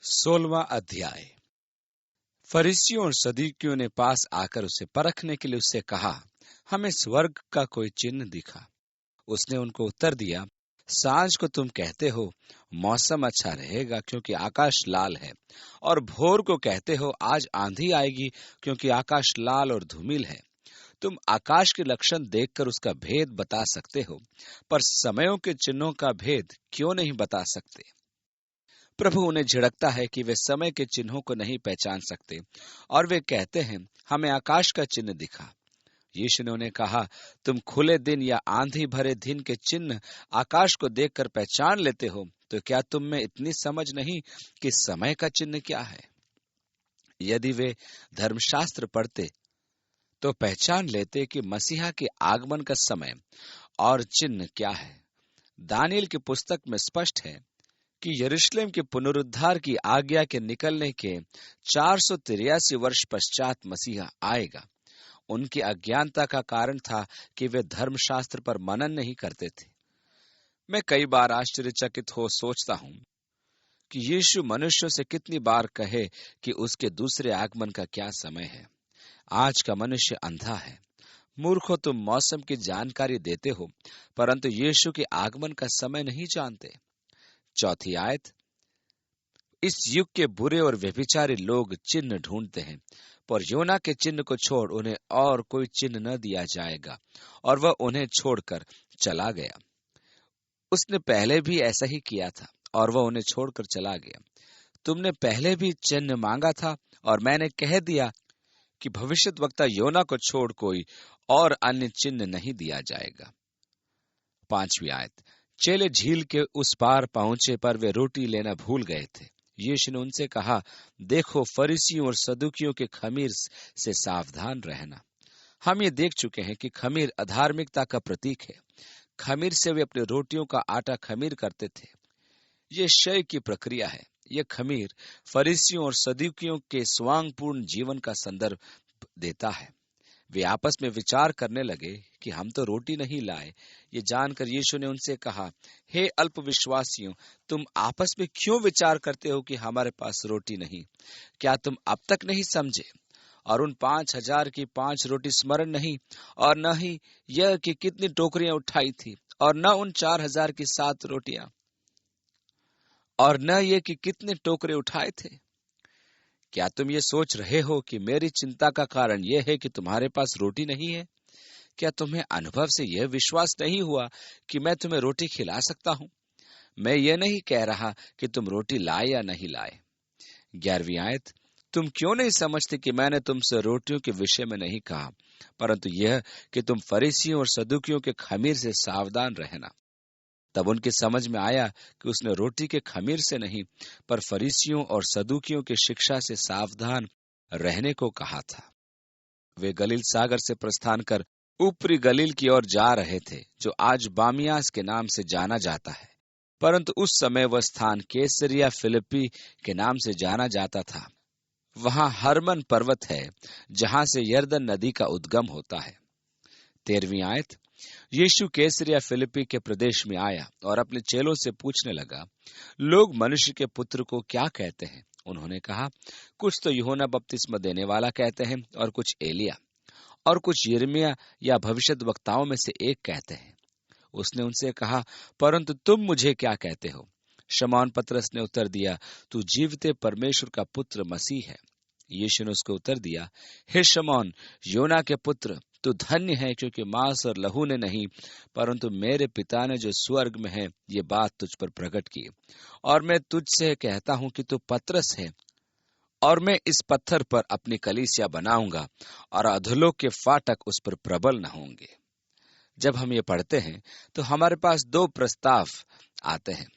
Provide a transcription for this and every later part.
16वां अध्याय। फरीसियों और सदूकियों ने पास आकर उसे परखने के लिए उससे कहा, हमें स्वर्ग का कोई चिन्ह दिखा। उसने उनको उत्तर दिया, सांझ को तुम कहते हो मौसम अच्छा रहेगा क्योंकि आकाश लाल है, और भोर को कहते हो आज आंधी आएगी क्योंकि आकाश लाल और धूमिल है। तुम आकाश के लक्षण देखकर उसका भेद बता सकते हो, पर समयों के चिन्हों का भेद क्यों नहीं बता सकते। प्रभु उन्हें झिड़कता है कि वे समय के चिन्हों को नहीं पहचान सकते, और वे कहते हैं, हमें आकाश का चिन्ह दिखा। यीशु ने उन्हें कहा, तुम खुले दिन या आंधी भरे दिन के चिन्ह आकाश को देखकर पहचान लेते हो, तो क्या तुम में इतनी समझ नहीं कि समय का चिन्ह क्या है। यदि वे धर्मशास्त्र पढ़ते तो पहचान लेते कि मसीहा के आगमन का समय और चिन्ह क्या है। दानियेल की पुस्तक में स्पष्ट है कि यरूशलेम के पुनरुद्धार की आज्ञा के निकलने के 483 वर्ष पश्चात मसीहा आएगा। उनकी अज्ञानता का कारण था कि वे धर्मशास्त्र पर मनन नहीं करते थे। मैं कई बार आश्चर्यचकित हो सोचता हूँ कि यीशु मनुष्यों से कितनी बार कहे कि उसके दूसरे आगमन का क्या समय है। आज का मनुष्य अंधा है। मूर्खो, तुम मौसम की जानकारी देते हो, परंतु यीशु के आगमन का समय नहीं जानते। चौथी आयत, इस युग के बुरे और व्यभिचारी लोग चिन्ह ढूंढते हैं, पर योना के चिन्ह को छोड़ उन्हें और कोई चिन्ह न दिया जाएगा। और वह उन्हें छोड़कर चला गया। उसने पहले भी ऐसा ही किया था और वह उन्हें छोड़कर चला गया। तुमने पहले भी चिन्ह मांगा था और मैंने कह दिया कि भविष्यद्वक्ता योना को छोड़ कोई और अन्य चिन्ह नहीं दिया जाएगा। पांचवी आयत, चेले झील के उस पार पहुंचे पर वे रोटी लेना भूल गए थे। यीशु ने उनसे कहा, देखो, फरीसियों और सदूकियों के खमीर से सावधान रहना। हम ये देख चुके हैं कि खमीर अधार्मिकता का प्रतीक है। खमीर से वे अपनी रोटियों का आटा खमीर करते थे। ये क्षय की प्रक्रिया है। यह खमीर फरीसियों और सदूकियों के स्वांगपूर्ण जीवन का संदर्भ देता है। वे आपस में विचार करने लगे कि हम तो रोटी नहीं लाए। ये जानकर यीशु ने उनसे कहा, हे अल्पविश्वासियों, तुम आपस में क्यों विचार करते हो कि हमारे पास रोटी नहीं? क्या तुम अब तक नहीं समझे? और उन 5,000 की 5 रोटी स्मरण नहीं, और न ही यह कि कितनी टोकरियां उठाई थी, और न उन 4,000 की 7 रोटियां, और न ये कि कितने टोकरे उठाए थे। क्या तुम ये सोच रहे हो कि मेरी चिंता का कारण यह है कि तुम्हारे पास रोटी नहीं है? क्या तुम्हें अनुभव से यह विश्वास नहीं हुआ कि मैं तुम्हें रोटी खिला सकता हूं? मैं ये नहीं कह रहा कि तुम रोटी लाए या नहीं लाए। 11वीं आयत, तुम क्यों नहीं समझते कि मैंने तुमसे रोटियों के विषय में नहीं कहा, परंतु यह कि तुम फरीसियों और सदूकियों के खमीर से सावधान रहना। तब उनकी समझ में आया कि उसने रोटी के खमीर से नहीं, पर फरीसियों और सदूकियों की शिक्षा से सावधान रहने को कहा था। वे गलील सागर से प्रस्थान कर ऊपरी गलील की ओर जा रहे थे, जो आज बामियास के नाम से जाना जाता है, परंतु उस समय वह स्थान कैसरिया फिलिप्पी के नाम से जाना जाता था। वहां हरमन पर्वत है, जहां से यरदन नदी का उद्गम होता है। 13वीं आयत, यीशु कैसरिया फिलिप्पी के प्रदेश में आया और अपने चेलों से पूछने लगा, लोग मनुष्य के पुत्र को क्या कहते हैं? उन्होंने कहा, कुछ तो यूहन्ना बपतिस्मा देने वाला कहते हैं, और कुछ एलिया, और कुछ यिर्मयाह या भविष्यद्वक्ताओं में से एक कहते हैं। उसने उनसे कहा, परंतु तुम मुझे क्या कहते हो? शमौन पतरस ने उत्तर दिया, तू जीवते परमेश्वर का पुत्र मसीह है। यीशु ने उसको उत्तर दिया, हे शमौन, योना के पुत्र, तू धन्य है, क्योंकि मांस और लहू ने नहीं, परंतु मेरे पिता ने जो स्वर्ग में है ये बात तुझ पर प्रकट की। और मैं तुझसे कहता हूं कि तू पतरस है, और मैं इस पत्थर पर अपनी कलीसिया बनाऊंगा, और अधोलोक के फाटक उस पर प्रबल न होंगे। जब हम ये पढ़ते हैं तो हमारे पास 2 प्रस्ताव आते हैं,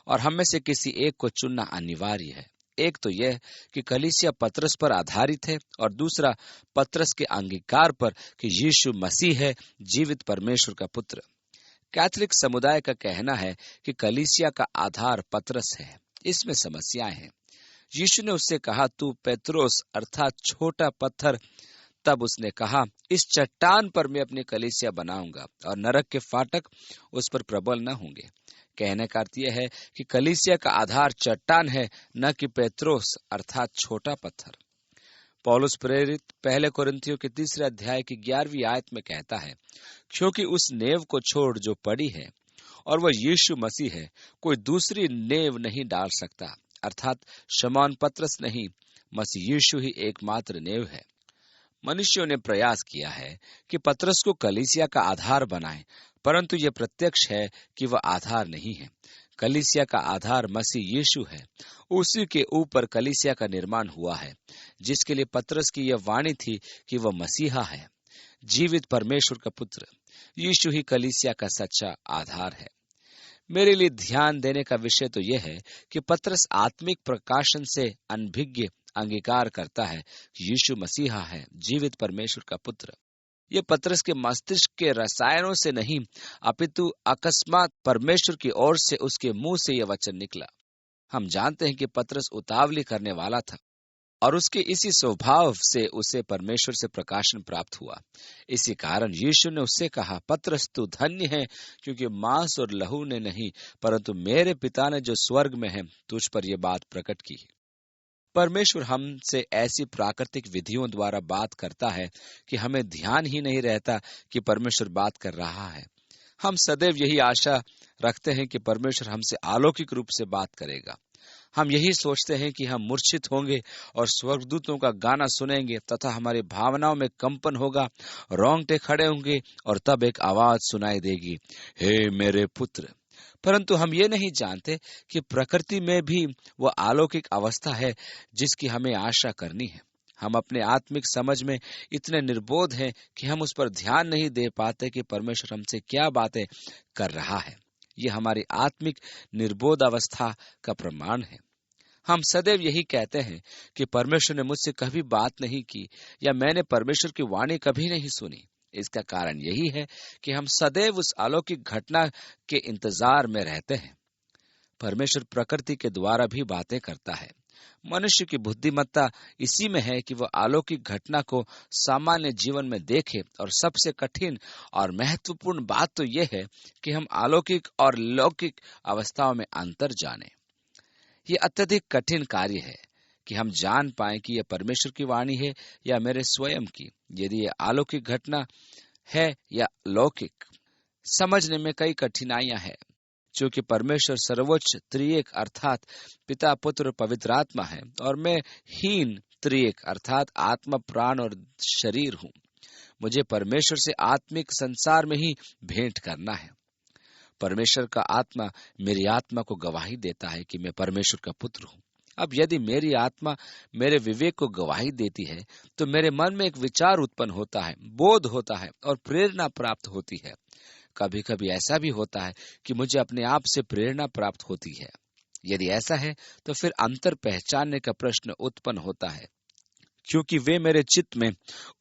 और हम में से किसी एक को चुनना अनिवार्य है। एक तो यह कि कलीसिया पतरस पर आधारित है, और दूसरा पतरस के अंगीकार पर कि यीशु मसीह है, जीवित परमेश्वर का पुत्र। कैथोलिक समुदाय का कहना है कि कलीसिया का आधार पतरस है। इसमें समस्याएं हैं। यीशु ने उससे कहा, तू पेत्रोस अर्थात छोटा पत्थर। तब उसने कहा, इस चट्टान पर मैं अपनी कलीसिया बनाऊंगा, और नरक के फाटक उस पर प्रबल न होंगे। कहने का अर्थ यह है कि कलीसिया का आधार चट्टान है, न कि पेत्रोस अर्थात छोटा पत्थर। पौलुस प्रेरित पहले कोरिन्थियों के 3 अध्याय की 11वीं आयत में कहता है, क्योंकि उस नेव को छोड़ जो पड़ी है और वह यीशु मसीह है, कोई दूसरी नेव नहीं डाल सकता, अर्थात शमौन पतरस नहीं, मसीह यीशु ही एकमात्र नेव है। मनुष्यों ने प्रयास किया है कि पतरस को कलीसिया का आधार बनाए, परंतु यह प्रत्यक्ष है कि वह आधार नहीं है। कलीसिया का आधार मसीह यीशु है। उसी के ऊपर कलीसिया का निर्माण हुआ है, जिसके लिए पतरस की यह वाणी थी कि वह मसीहा है, जीवित परमेश्वर का पुत्र। यीशु ही कलीसिया का सच्चा आधार है। मेरे लिए ध्यान देने का विषय तो यह है कि पतरस आत्मिक प्रकाशन से अनभिज्ञ अंगीकार करता है कि यीशु मसीहा है, जीवित परमेश्वर का पुत्र। ये पतरस के मस्तिष्क के रसायनों से नहीं, अपितु अकस्मात परमेश्वर की ओर से उसके मुंह से यह वचन निकला। हम जानते हैं कि पतरस उतावली करने वाला था और उसके इसी स्वभाव से उसे परमेश्वर से प्रकाशन प्राप्त हुआ। इसी कारण यीशु ने उससे कहा, पतरस तू धन्य है, क्योंकि मांस और लहू ने नहीं, परंतु मेरे पिता ने जो स्वर्ग में है तुझ पर यह बात प्रकट की है। परमेश्वर हमसे ऐसी प्राकृतिक विधियों द्वारा बात करता है कि हमें ध्यान ही नहीं रहता कि परमेश्वर बात कर रहा है। हम सदैव यही आशा रखते हैं कि परमेश्वर हमसे अलौकिक रूप से बात करेगा। हम यही सोचते हैं कि हम मूर्छित होंगे और स्वर्गदूतों का गाना सुनेंगे तथा हमारी भावनाओं में कंपन होगा, रोंगटे खड़े होंगे और तब एक आवाज सुनाई देगी, हे मेरे पुत्र। परंतु हम ये नहीं जानते कि प्रकृति में भी वह अलौकिक अवस्था है जिसकी हमें आशा करनी है। हम अपने आत्मिक समझ में इतने निर्बोध हैं कि हम उस पर ध्यान नहीं दे पाते कि परमेश्वर हमसे क्या बातें कर रहा है। ये हमारी आत्मिक निर्बोध अवस्था का प्रमाण है। हम सदैव यही कहते हैं कि परमेश्वर ने मुझसे कभी बात नहीं की या मैंने परमेश्वर की वाणी कभी नहीं सुनी। इसका कारण यही है कि हम सदैव उस अलौकिक घटना के इंतजार में रहते हैं। परमेश्वर प्रकृति के द्वारा भी बातें करता है। मनुष्य की बुद्धिमत्ता इसी में है कि वह अलौकिक घटना को सामान्य जीवन में देखे, और सबसे कठिन और महत्वपूर्ण बात तो यह है कि हम अलौकिक और लौकिक अवस्थाओं में अंतर जानें। यह अत्यधिक कठिन कार्य है कि हम जान पाएं कि यह परमेश्वर की वाणी है या मेरे स्वयं की। यदि यह अलौकिक घटना है या लौकिक, समझने में कई कठिनाइयां हैं। चूंकि परमेश्वर सर्वोच्च त्रिएक अर्थात पिता, पुत्र, पवित्र आत्मा है और मैं हीन त्रिएक अर्थात आत्मा, प्राण और शरीर हूँ। मुझे परमेश्वर से आत्मिक संसार में ही भेंट करना है। परमेश्वर का आत्मा मेरी आत्मा को गवाही देता है कि मैं परमेश्वर का पुत्र हूँ। अब यदि मेरी आत्मा मेरे विवेक को गवाही देती है तो मेरे मन में एक विचार उत्पन्न होता है, बोध होता है और प्रेरणा प्राप्त होती है। कभी कभी ऐसा भी होता है कि मुझे अपने आप से प्रेरणा प्राप्त होती है। यदि ऐसा है तो फिर अंतर पहचानने का प्रश्न उत्पन्न होता है, क्योंकि वे मेरे चित्त में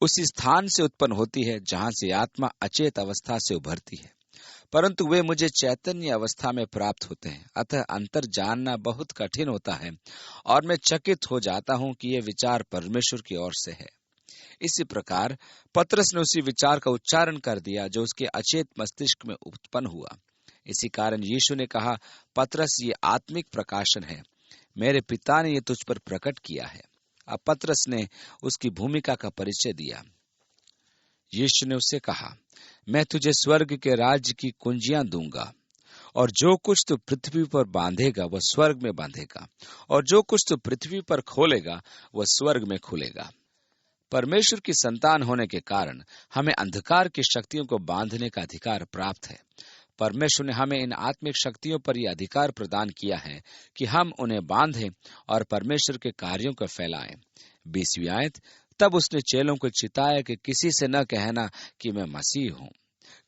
उसी स्थान से उत्पन्न होती है जहां से आत्मा अचेत अवस्था से उभरती है, परंतु वे मुझे चैतन्य अवस्था में प्राप्त होते हैं। अतः अंतर जानना बहुत कठिन होता है और मैं चकित हो जाता हूं कि यह विचार परमेश्वर की ओर से है। इसी प्रकार पतरस ने उसी विचार का उच्चारण कर दिया जो उसके अचेत मस्तिष्क में उत्पन्न हुआ। इसी कारण यीशु ने कहा, पतरस, ये आत्मिक प्रकाशन है, मेरे पिता ने ये तुझ पर प्रकट किया है। अब पतरस ने उसकी भूमिका का परिचय दिया। यीशु ने उससे कहा, मैं तुझे स्वर्ग के राज्य की कुंजियां दूंगा, और जो कुछ तू पृथ्वी पर बांधेगा वह स्वर्ग में बांधेगा, और जो कुछ तू पृथ्वी पर खोलेगा वह स्वर्ग में खुलेगा। परमेश्वर की संतान होने के कारण हमें अंधकार की शक्तियों को बांधने का अधिकार प्राप्त है। परमेश्वर ने हमें इन आत्मिक शक्तियों पर यह अधिकार प्रदान किया है कि हम उन्हें बांधें और परमेश्वर के कार्यों को फैलाएं। 20वीं आयत, तब उसने चेलों को चिताया कि किसी से न कहना कि मैं मसीह हूँ।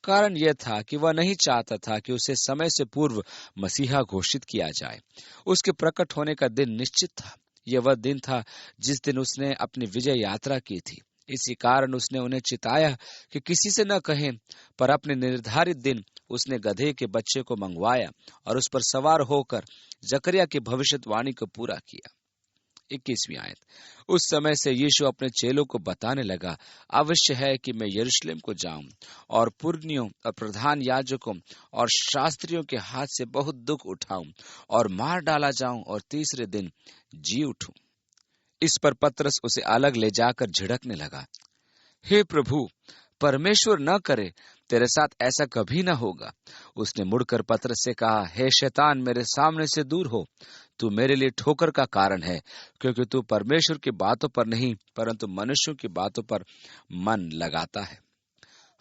कारण यह था कि वह नहीं चाहता था कि उसे समय से पूर्व मसीहा घोषित किया जाए। उसके प्रकट होने का दिन निश्चित था। यह वह दिन था जिस दिन उसने अपनी विजय यात्रा की थी। इसी कारण उसने उन्हें चिताया कि किसी से न कहें, पर अपने निर्धारित दिन उसने गधे के बच्चे को मंगवाया और उस पर सवार होकर जकरिया की भविष्यवाणी को पूरा किया। 21वीं आयत। उस समय से यीशु अपने चेलों को बताने लगा, अवश्य है कि मैं यरूशलेम को जाऊं और पुरनियों और प्रधान याजकों और शास्त्रियों के हाथ से बहुत दुख उठाऊं और मार डाला जाऊं और तीसरे दिन जी उठूं। इस पर पतरस उसे अलग ले जाकर झिड़कने लगा, हे प्रभु, परमेश्वर न करे, तेरे साथ ऐसा कभी न होगा। उसने मुड़कर पतरस से कहा, हे शैतान, मेरे सामने से दूर हो, तू मेरे लिए ठोकर का कारण है, क्योंकि तू परमेश्वर की बातों पर नहीं परंतु मनुष्यों की बातों पर मन लगाता है।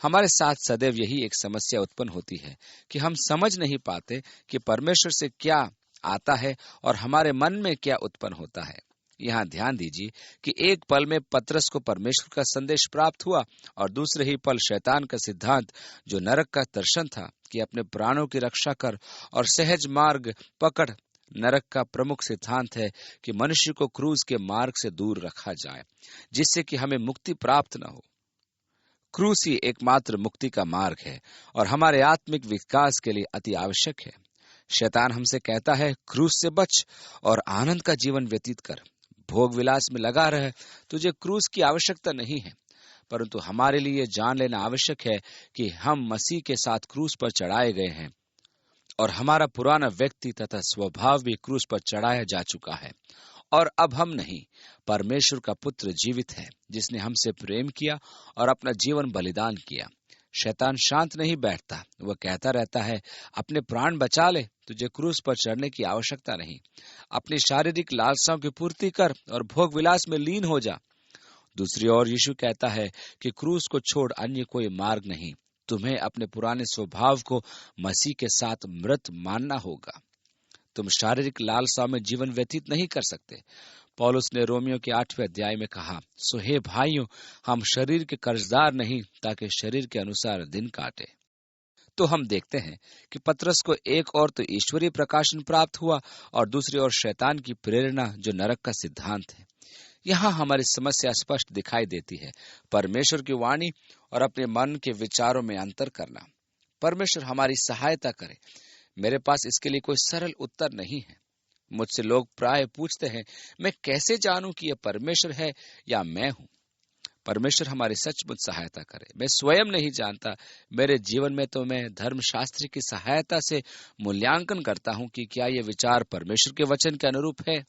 हमारे साथ सदैव यही एक समस्या उत्पन्न होती है कि हम समझ नहीं पाते कि परमेश्वर से क्या आता है और हमारे मन में क्या उत्पन्न होता है। यहाँ ध्यान दीजिए कि एक पल में पतरस को परमेश्वर का संदेश प्राप्त हुआ और दूसरे ही पल शैतान का सिद्धांत, जो नरक का दर्शन था कि अपने प्राणों की रक्षा कर और सहज मार्ग पकड़, नरक का प्रमुख सिद्धांत है कि मनुष्य को क्रूस के मार्ग से दूर रखा जाए, जिससे कि हमें मुक्ति प्राप्त न हो। क्रूस ही एकमात्र मुक्ति का मार्ग है और हमारे आत्मिक विकास के लिए अति आवश्यक है। शैतान हमसे कहता है, क्रूस से बच और आनंद का जीवन व्यतीत कर, भोग विलास में लगा रहे, तुझे क्रूस की आवश्यकता नहीं है। परंतु हमारे लिए जान लेना आवश्यक है कि हम मसीह के साथ क्रूस पर चढ़ाए गए हैं और हमारा पुराना व्यक्ति तथा स्वभाव भी क्रूस पर चढ़ाया जा चुका है और अब हम नहीं, परमेश्वर का पुत्र जीवित है, जिसने हमसे प्रेम किया और अपना जीवन बलिदान किया। शैतान शांत नहीं बैठता, वह कहता रहता है, अपने प्राण बचा ले, तुझे क्रूस पर चढ़ने की आवश्यकता नहीं। अपनी शारीरिक लालसाओं की पूर्ति कर और भोग विलास में लीन हो जा। दूसरी ओर यीशु कहता है कि क्रूस को छोड़ अन्य कोई मार्ग नहीं। तुम्हें अपने पुराने स्वभाव को मसीह के साथ मृत मानना होगा। तुम शारीरिक लालसा में जीवन व्यतीत नहीं कर सकते। पौलुस ने रोमियो के 8वें अध्याय में कहा, सो हे भाइयों, हम शरीर के कर्जदार नहीं, ताकि शरीर के अनुसार दिन काटे। तो हम देखते हैं कि पतरस को एक ओर तो ईश्वरीय प्रकाशन प्राप्त हुआ और दूसरी ओर शैतान की प्रेरणा, जो नरक का सिद्धांत है। यहाँ हमारी समस्या स्पष्ट दिखाई देती है, परमेश्वर की वाणी और अपने मन के विचारों में अंतर करना। परमेश्वर हमारी सहायता करे। मेरे पास इसके लिए कोई सरल उत्तर नहीं है। मुझसे लोग प्राय पूछते हैं, मैं कैसे जानूं कि यह परमेश्वर है या मैं हूं? परमेश्वर हमारी सचमुच सहायता करे। मैं स्वयं नहीं जानता। मेरे जीवन में तो मैं धर्मशास्त्र की सहायता से मूल्यांकन करता हूं कि क्या यह विचार परमेश्वर के वचन के अनुरूप है।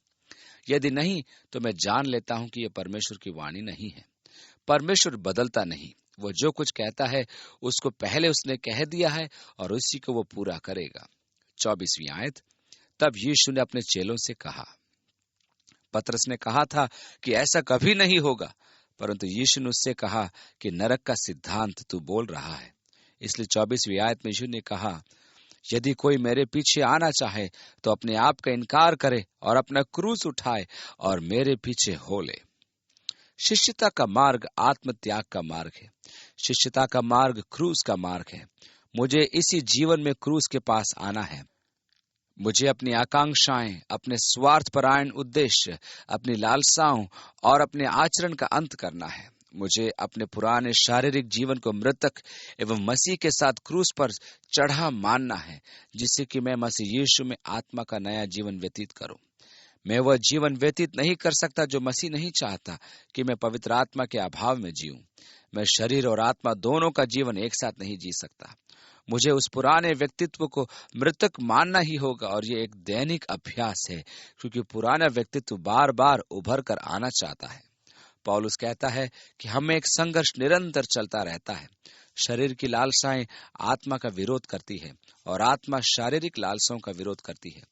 यदि नहीं, तो मैं जान लेता हूं कि यह परमेश्वर की वाणी नहीं है। परमेश्वर बदलता नहीं। वो जो कुछ कहता है उसको पहले उसने कह दिया है और उसी को वो पूरा करेगा। 24वीं आयत। तब यीशु ने अपने चेलों से कहा, पतरस ने कहा था कि ऐसा कभी नहीं होगा, परंतु यीशु ने उससे कहा कि नरक का सिद्धांत तू बोल रहा है। इसलिए 24वीं आयत में यीशु ने कहा, यदि कोई मेरे पीछे आना चाहे तो अपने आप का इनकार करे और अपना क्रूस उठाए और मेरे पीछे हो ले। शिष्यता का मार्ग आत्म त्याग का मार्ग है। शिष्यता का मार्ग क्रूस का मार्ग है। मुझे इसी जीवन में क्रूस के पास आना है। मुझे अपनी आकांक्षाएं, अपने स्वार्थपरायण उद्देश्य, अपनी लालसाओं और अपने आचरण का अंत करना है। मुझे अपने पुराने शारीरिक जीवन को मृतक एवं मसीह के साथ क्रूस पर चढ़ा मानना है, जिससे कि मैं मसीह यीशु में आत्मा का नया जीवन व्यतीत करूं। मैं वह जीवन व्यतीत नहीं कर सकता जो मसीह नहीं चाहता कि मैं पवित्र आत्मा के अभाव में जीऊं। मैं शरीर और आत्मा दोनों का जीवन एक साथ नहीं जी सकता। मुझे उस पुराने व्यक्तित्व को मृतक मानना ही होगा और ये एक दैनिक अभ्यास है, क्योंकि पुराना व्यक्तित्व बार बार उभर कर आना चाहता है। पौलुस कहता है कि हमें एक संघर्ष निरंतर चलता रहता है। शरीर की लालसाएं आत्मा का विरोध करती है और आत्मा शारीरिक लालसाओं का विरोध करती है।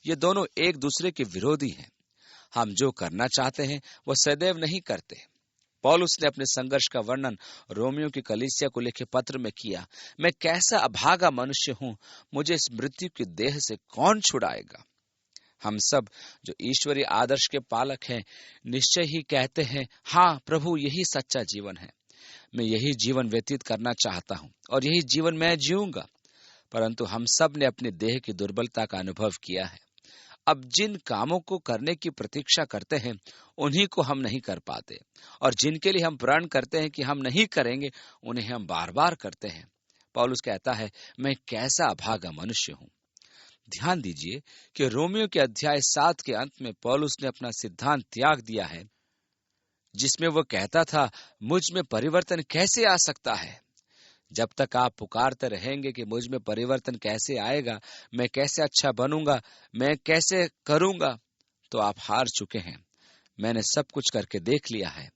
ये दोनों एक दूसरे के विरोधी हैं। हम जो करना चाहते हैं वह सदैव नहीं करते। पौलुस ने अपने संघर्ष का वर्णन रोमियो की कलीसिया को लिखे पत्र में किया। मैं कैसा अभागा मनुष्य हूं, मुझे इस मृत्यु की देह से कौन छुड़ाएगा। हम सब जो ईश्वरीय आदर्श के पालक हैं, निश्चय ही कहते हैं, हाँ प्रभु, यही सच्चा जीवन है। मैं यही जीवन व्यतीत करना चाहता हूं और यही जीवन मैं जीऊंगा। परंतु हम सब ने अपनी देह की दुर्बलता का अनुभव किया है। अब जिन कामों को करने की प्रतीक्षा करते हैं उन्हीं को हम नहीं कर पाते, और जिनके लिए हम प्रण करते हैं कि हम नहीं करेंगे उन्हें हम बार बार करते हैं। पौलुस कहता है, मैं कैसा अभागा मनुष्य हूं। ध्यान दीजिए कि रोमियो के अध्याय 7 के अंत में पौलुस ने अपना सिद्धांत त्याग दिया है, जिसमें वह कहता था, मुझ में परिवर्तन कैसे आ सकता है। जब तक आप पुकारते रहेंगे कि मुझ में परिवर्तन कैसे आएगा, मैं कैसे अच्छा बनूंगा, मैं कैसे करूंगा, तो आप हार चुके हैं। मैंने सब कुछ करके देख लिया है।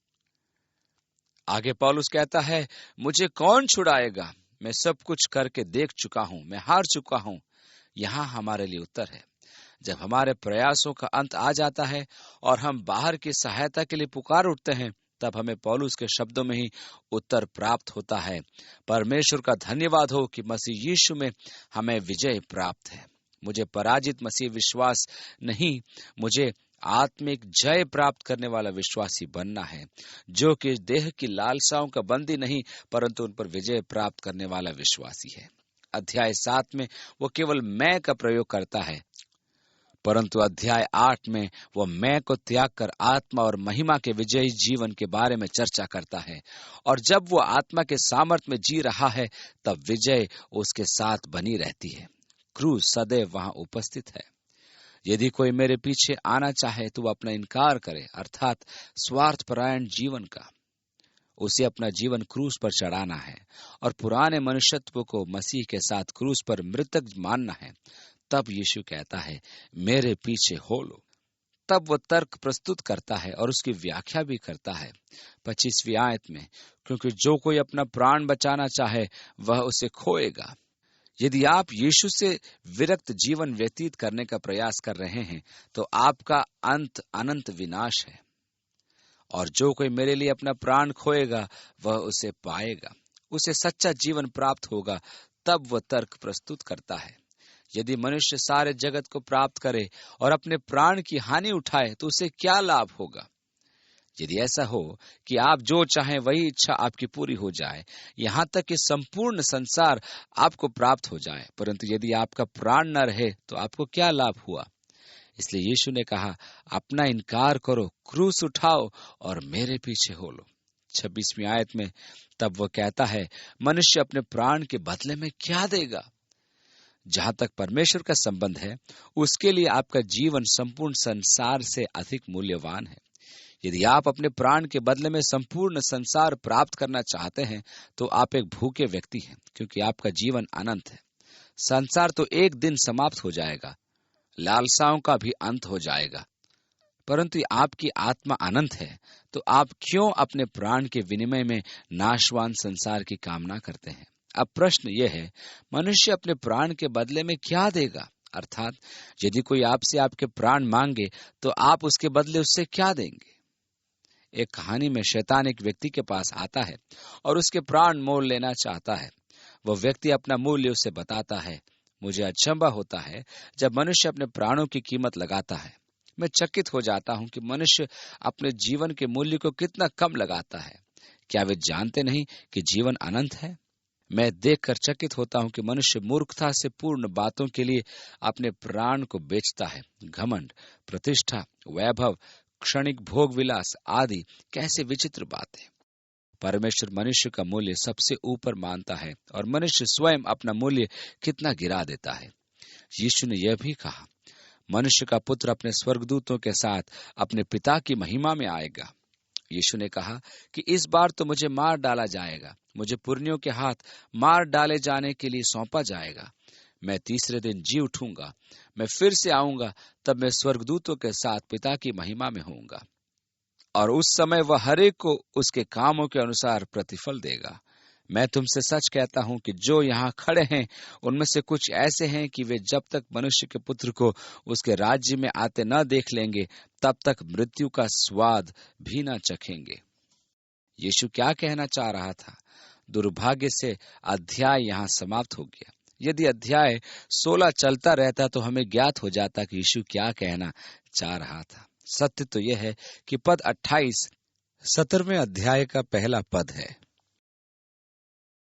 आगे पौलुस कहता है, मुझे कौन छुड़ाएगा, मैं सब कुछ करके देख चुका हूं, मैं हार चुका हूं। यहां हमारे लिए उत्तर है। जब हमारे प्रयासों का अंत आ जाता है और हम बाहर की सहायता के लिए पुकार उठते हैं, तब हमें पौलुस के शब्दों में ही उत्तर प्राप्त होता है। परमेश्वर का धन्यवाद हो कि मसीह यीशु में हमें विजय प्राप्त है। मुझे पराजित मसीह विश्वास नहीं, मुझे आत्मिक जय प्राप्त करने वाला विश्वासी बनना है, जो कि देह की लालसाओं का बंदी नहीं, परंतु उन पर विजय प्राप्त करने वाला विश्वासी है। अध्याय 7 में वो केवल मैं का प्रयोग करता है, परंतु अध्याय 8 में वह मैं को त्याग कर आत्मा और महिमा के विजयी जीवन के बारे में चर्चा करता है। और जब वो आत्मा के सामर्थ्य में जी रहा है, तब विजय उसके साथ बनी रहती है। क्रूस सदैव वहां उपस्थित है। यदि कोई मेरे पीछे आना चाहे तो वह अपना इनकार करे, अर्थात स्वार्थपरायण जीवन का। उसे अपना जीवन क्रूस पर चढ़ाना है और पुराने मनुष्यत्व को मसीह के साथ क्रूस पर मृतक मानना है। तब यीशु कहता है, मेरे पीछे हो लो। तब वो तर्क प्रस्तुत करता है और उसकी व्याख्या भी करता है 25वीं आयत में, क्योंकि जो कोई अपना प्राण बचाना चाहे वह उसे खोएगा। यदि आप यीशु से विरक्त जीवन व्यतीत करने का प्रयास कर रहे हैं, तो आपका अंत अनंत विनाश है। और जो कोई मेरे लिए अपना प्राण खोएगा वह उसे पाएगा, उसे सच्चा जीवन प्राप्त होगा। तब वह तर्क प्रस्तुत करता है, यदि मनुष्य सारे जगत को प्राप्त करे और अपने प्राण की हानि उठाए तो उसे क्या लाभ होगा। यदि ऐसा हो कि आप जो चाहें वही इच्छा आपकी पूरी हो जाए, यहाँ तक कि संपूर्ण संसार आपको प्राप्त हो जाए, परंतु यदि आपका प्राण न रहे तो आपको क्या लाभ हुआ। इसलिए यीशु ने कहा, अपना इनकार करो, क्रूस उठाओ और मेरे पीछे हो लो। 26वीं आयत में तब वह कहता है, मनुष्य अपने प्राण के बदले में क्या देगा। जहां तक परमेश्वर का संबंध है, उसके लिए आपका जीवन संपूर्ण संसार से अधिक मूल्यवान है। यदि आप अपने प्राण के बदले में संपूर्ण संसार प्राप्त करना चाहते हैं, तो आप एक भूखे व्यक्ति हैं, क्योंकि आपका जीवन अनंत है। संसार तो एक दिन समाप्त हो जाएगा, लालसाओं का भी अंत हो जाएगा, परंतु आपकी आत्मा अनंत है। तो आप क्यों अपने प्राण के विनिमय में नाशवान संसार की कामना करते हैं। अब प्रश्न यह है, मनुष्य अपने प्राण के बदले में क्या देगा। अर्थात यदि कोई आपसे आपके प्राण मांगे तो आप उसके बदले उससे क्या देंगे। एक कहानी में शैतान एक व्यक्ति के पास आता है और उसके प्राण मोल लेना चाहता है। वह व्यक्ति अपना मूल्य उसे बताता है। मुझे अचंभा होता है जब मनुष्य अपने प्राणों की कीमत लगाता है। मैं चकित हो जाता हूं कि मनुष्य अपने जीवन के मूल्य को कितना कम लगाता है। क्या वे जानते नहीं कि जीवन अनंत है। मैं देखकर चकित होता हूं कि मनुष्य मूर्खता से पूर्ण बातों के लिए अपने प्राण को बेचता है। घमंड, प्रतिष्ठा, वैभव, क्षणिक भोग विलास आदि कैसे विचित्र बातें। परमेश्वर मनुष्य का मूल्य सबसे ऊपर मानता है और मनुष्य स्वयं अपना मूल्य कितना गिरा देता है। यीशु ने यह भी कहा, मनुष्य का पुत्र अपने स्वर्गदूतों के साथ अपने पिता की महिमा में आएगा। यीशु ने कहा कि इस बार तो मुझे मार डाला जाएगा, मुझे पुरनियों के हाथ मार डाले जाने के लिए सौंपा जाएगा। मैं तीसरे दिन जी उठूंगा, मैं फिर से आऊंगा, तब मैं स्वर्गदूतों के साथ पिता की महिमा में होऊंगा और उस समय वह हरेक को उसके कामों के अनुसार प्रतिफल देगा। मैं तुमसे सच कहता हूं कि जो यहाँ खड़े हैं उनमें से कुछ ऐसे हैं कि वे जब तक मनुष्य के पुत्र को उसके राज्य में आते न देख लेंगे, तब तक मृत्यु का स्वाद भी न चखेंगे। यीशु क्या कहना चाह रहा था। दुर्भाग्य से अध्याय यहाँ समाप्त हो गया। यदि अध्याय 16 चलता रहता तो हमें ज्ञात हो जाता कि यीशु क्या कहना चाह रहा था। सत्य तो यह है कि पद 28 17वें अध्याय का पहला पद है।